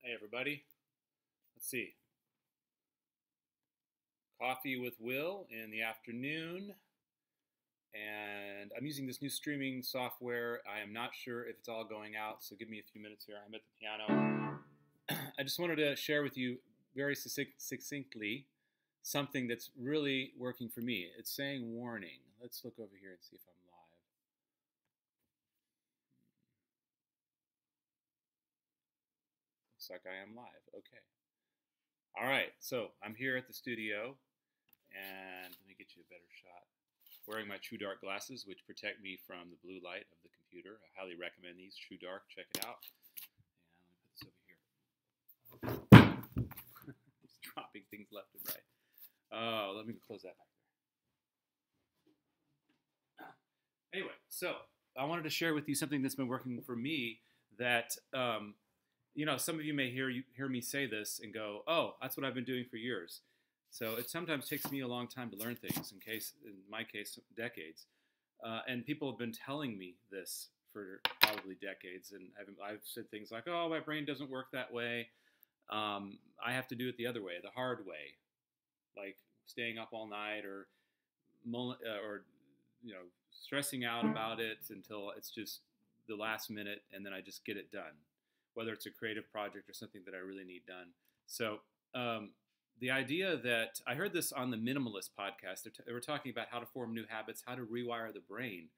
Hey everybody, let's see. Coffee with Will in the afternoon, and I'm using this new streaming software. I am not sure if it's all going out, so give me a few minutes here. I'm at the piano. I just wanted to share with you very succinctly something that's really working for me. It's saying warning. Let's look over here and see if I'm live. Looks like I am live. Okay. All right, so I'm here at the studio, and let me get you a better shot. Wearing my True Dark glasses, which protect me from the blue light of the computer. I highly recommend these, True Dark. Check it out. And let me put this over here. Just dropping things left and right. Oh, let me close that back there. Anyway, so I wanted to share with you something that's been working for me that some of you may hear me say this and go, "Oh, that's what I've been doing for years." So it sometimes takes me a long time to learn things. In my case, decades. And people have been telling me this for probably decades, and I've said things like, "Oh, my brain doesn't work that way. I have to do it the other way, the hard way, like staying up all night or stressing out about it until it's just the last minute, and then I just get it done." Whether it's a creative project or something that I really need done. So the idea that I heard this on the Minimalist podcast, they were talking about how to form new habits, how to rewire the brain.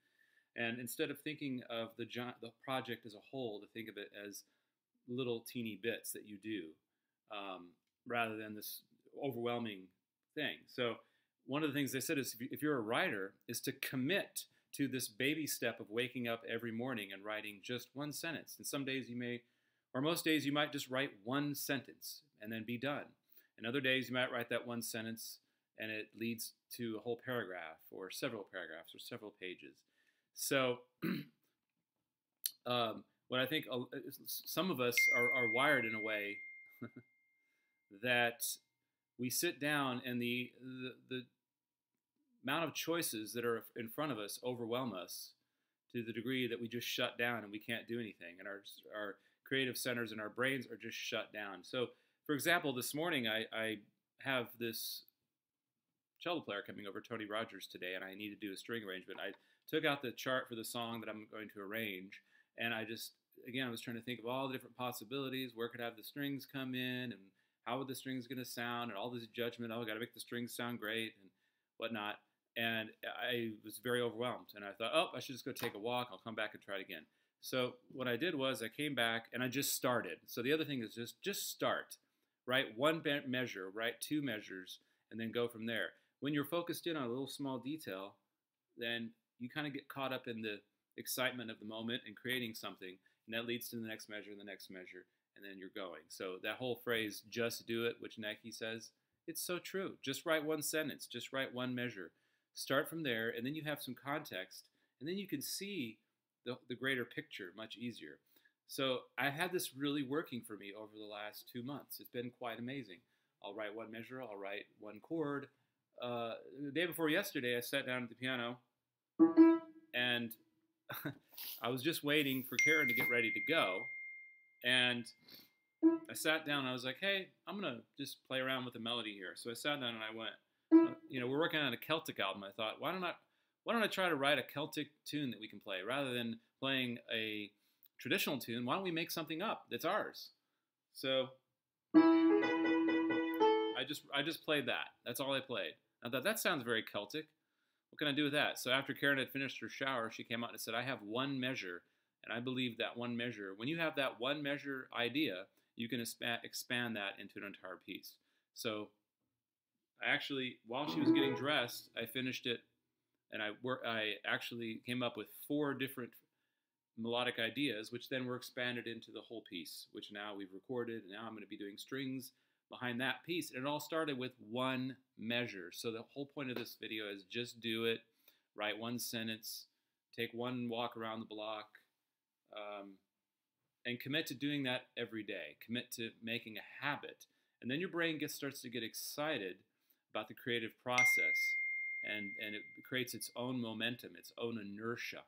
And instead of thinking of the project as a whole, to think of it as little teeny bits that you do rather than this overwhelming thing. So one of the things they said is if you're a writer, is to commit to this baby step of waking up every morning and writing just one sentence. And some days most days you might just write one sentence and then be done. And other days you might write that one sentence and it leads to a whole paragraph or several paragraphs or several pages. So what I think some of us are wired in a way that we sit down and the amount of choices that are in front of us overwhelm us to the degree that we just shut down and we can't do anything. And our creative centers in our brains are just shut down. So, for example, this morning I have this cello player coming over, Tony Rogers, today, and I need to do a string arrangement. I took out the chart for the song that I'm going to arrange, and I was trying to think of all the different possibilities. Where could I have the strings come in, and how would the strings going to sound, and all this judgment. Oh, I got to make the strings sound great and whatnot. And I was very overwhelmed, and I thought, oh, I should just go take a walk. I'll come back and try it again. So what I did was I came back and I just started. So the other thing is just start. Write one measure, write two measures, and then go from there. When you're focused in on a little small detail, then you kind of get caught up in the excitement of the moment and creating something, and that leads to the next measure and the next measure, and then you're going. So that whole phrase, just do it, which Nike says, it's so true. Just write one sentence, just write one measure. Start from there, and then you have some context, and then you can see the greater picture much easier. So I had this really working for me over the last 2 months. It's been quite amazing. I'll write one measure, I'll write one chord. The day before yesterday, I sat down at the piano, and I was just waiting for Karen to get ready to go, and I sat down and I was like, hey, I'm going to just play around with the melody here. So I sat down and I went, we're working on a Celtic album. I thought, why don't I try to write a Celtic tune that we can play rather than playing a traditional tune? Why don't we make something up that's ours? So I just played that. That's all I played. I thought that sounds very Celtic. What can I do with that? So after Karen had finished her shower, she came out and said, I have one measure, and I believe that one measure. When you have that one measure idea, you can expand that into an entire piece. So I actually, while she was getting dressed, I finished it. And I actually came up with 4 different melodic ideas, which then were expanded into the whole piece, which now we've recorded, and now I'm going to be doing strings behind that piece. And it all started with one measure. So the whole point of this video is just do it, write one sentence, take one walk around the block, and commit to doing that every day. Commit to making a habit. And then your brain starts to get excited about the creative process. And it creates its own momentum, its own inertia.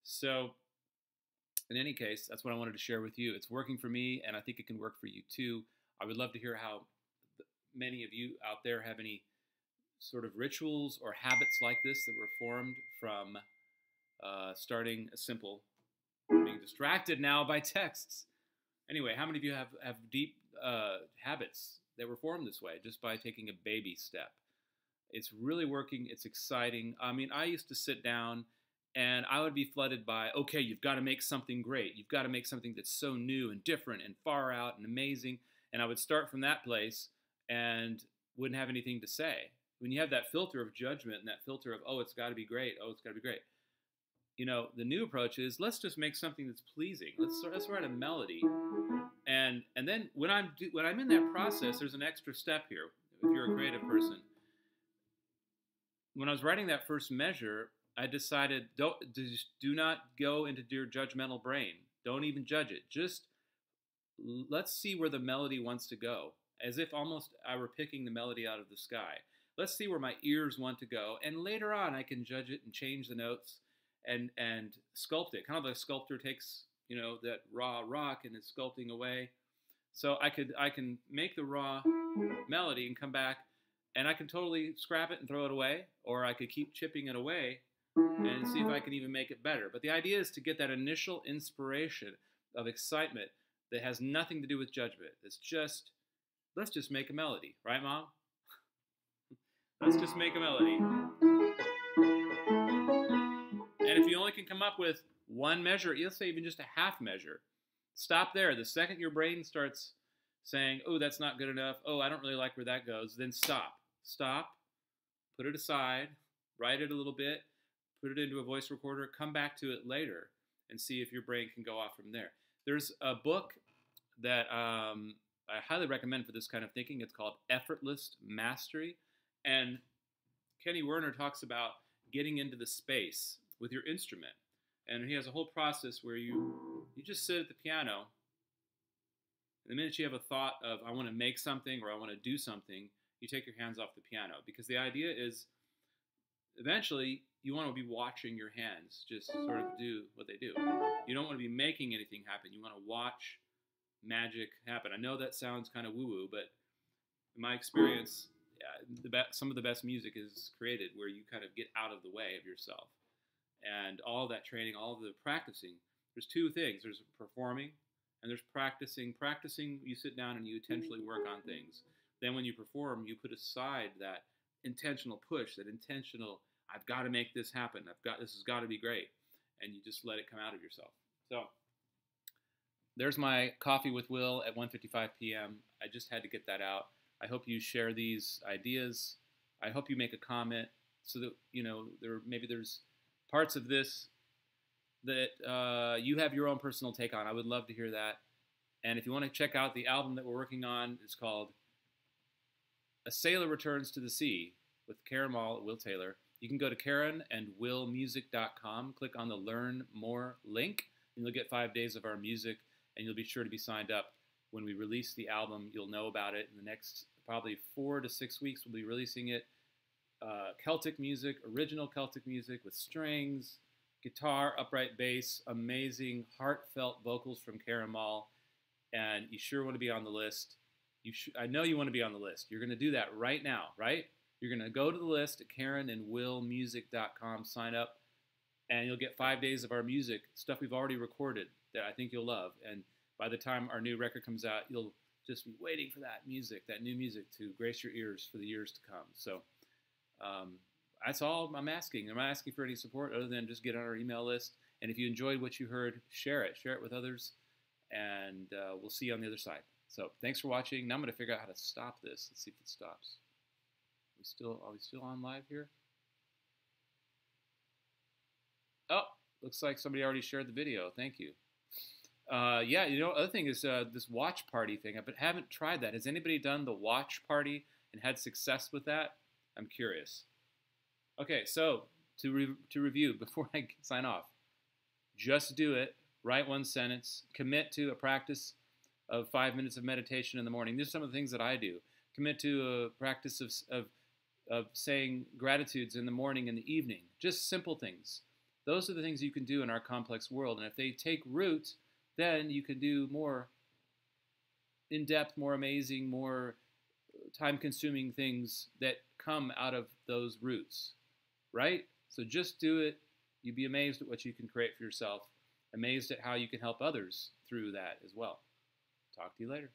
So in any case, that's what I wanted to share with you. It's working for me, and I think it can work for you too. I would love to hear how many of you out there have any sort of rituals or habits like this that were formed from starting a simple, being distracted now by texts. Anyway, how many of you have deep habits that were formed this way just by taking a baby step? It's really working. It's exciting. I mean, I used to sit down and I would be flooded by, okay, you've got to make something great. You've got to make something that's so new and different and far out and amazing. And I would start from that place and wouldn't have anything to say. When you have that filter of judgment and that filter of, oh, it's got to be great. Oh, it's got to be great. You know, the new approach is let's just make something that's pleasing. Let's write a melody. And then when I'm in that process, there's an extra step here. If you're a creative person, when I was writing that first measure, I decided do not go into your judgmental brain. Don't even judge it. Just let's see where the melody wants to go, as if almost I were picking the melody out of the sky. Let's see where my ears want to go, and later on I can judge it and change the notes and sculpt it. Kind of like a sculptor takes, you know, that raw rock and is sculpting away. So I can make the raw melody and come back, and I can totally scrap it and throw it away, or I could keep chipping it away and see if I can even make it better. But the idea is to get that initial inspiration of excitement that has nothing to do with judgment. It's just, let's just make a melody. Right, Mom? Let's just make a melody. And if you only can come up with one measure, let's say even just a half measure, stop there. The second your brain starts saying, oh, that's not good enough, oh, I don't really like where that goes, then stop. Stop, put it aside, write it a little bit, put it into a voice recorder, come back to it later and see if your brain can go off from there. There's a book that I highly recommend for this kind of thinking. It's called Effortless Mastery. And Kenny Werner talks about getting into the space with your instrument. And he has a whole process where you just sit at the piano. The minute you have a thought of, I want to make something or I want to do something, you take your hands off the piano. Because the idea is, eventually, you want to be watching your hands just sort of do what they do. You don't want to be making anything happen. You want to watch magic happen. I know that sounds kind of woo-woo, but in my experience, some of the best music is created where you kind of get out of the way of yourself. And all that training, all the practicing, there's two things. There's performing and there's practicing. Practicing, you sit down and you intentionally work on things. Then when you perform, you put aside that intentional push, that intentional, I've got to make this happen. This has got to be great. And you just let it come out of yourself. So there's my Coffee with Will at 1:55 p.m. I just had to get that out. I hope you share these ideas. I hope you make a comment so that, you know, maybe there's parts of this that you have your own personal take on. I would love to hear that. And if you want to check out the album that we're working on, it's called A Sailor Returns to the Sea with Karen Mall at Will Taylor. You can go to karenandwillmusic.com, click on the Learn More link, and you'll get 5 days of our music, and you'll be sure to be signed up. When we release the album, you'll know about it. In the next probably 4 to 6 weeks, we'll be releasing it. Celtic music, original Celtic music with strings, guitar, upright bass, amazing heartfelt vocals from Karen Mall, and you sure want to be on the list. I know you want to be on the list. You're going to do that right now, right? You're going to go to the list at karenandwillmusic.com, sign up, and you'll get 5 days of our music, stuff we've already recorded that I think you'll love. And by the time our new record comes out, you'll just be waiting for that music, that new music, to grace your ears for the years to come. So that's all I'm asking. I'm not asking for any support other than just get on our email list. And if you enjoyed what you heard, share it. Share it with others. And we'll see you on the other side. So thanks for watching. Now I'm going to figure out how to stop this. Let's see if it stops. Are we still on live here? Oh, looks like somebody already shared the video. Thank you. Yeah, you know, other thing is this watch party thing. I haven't tried that. Has anybody done the watch party and had success with that? I'm curious. Okay, so to review before I sign off, just do it. Write one sentence. Commit to a practice of 5 minutes of meditation in the morning. These are some of the things that I do. Commit to a practice of saying gratitudes in the morning and the evening. Just simple things. Those are the things you can do in our complex world. And if they take root, then you can do more in-depth, more amazing, more time-consuming things that come out of those roots, right? So just do it. You'd be amazed at what you can create for yourself, amazed at how you can help others through that as well. Talk to you later.